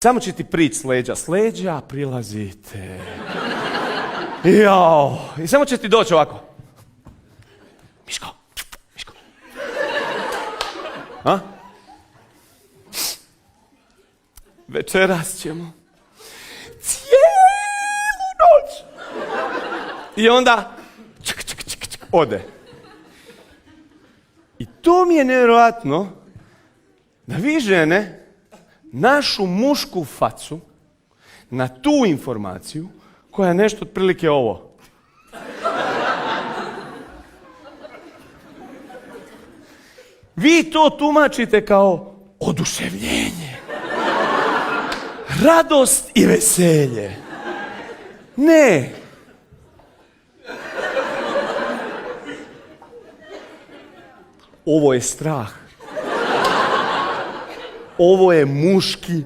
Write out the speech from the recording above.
Samo će ti prići s leđa prilazite. Jao. I samo će ti doći ovako. Miško. A? Večeras ćemo cijelu noć. I onda ode. I to mi je nevjerojatno da vi žene našu mušku facu na tu informaciju koja je nešto otprilike ovo. Vi to tumačite kao oduševljenje, radost i veselje. Ne. Ovo je strah. Ovo je muški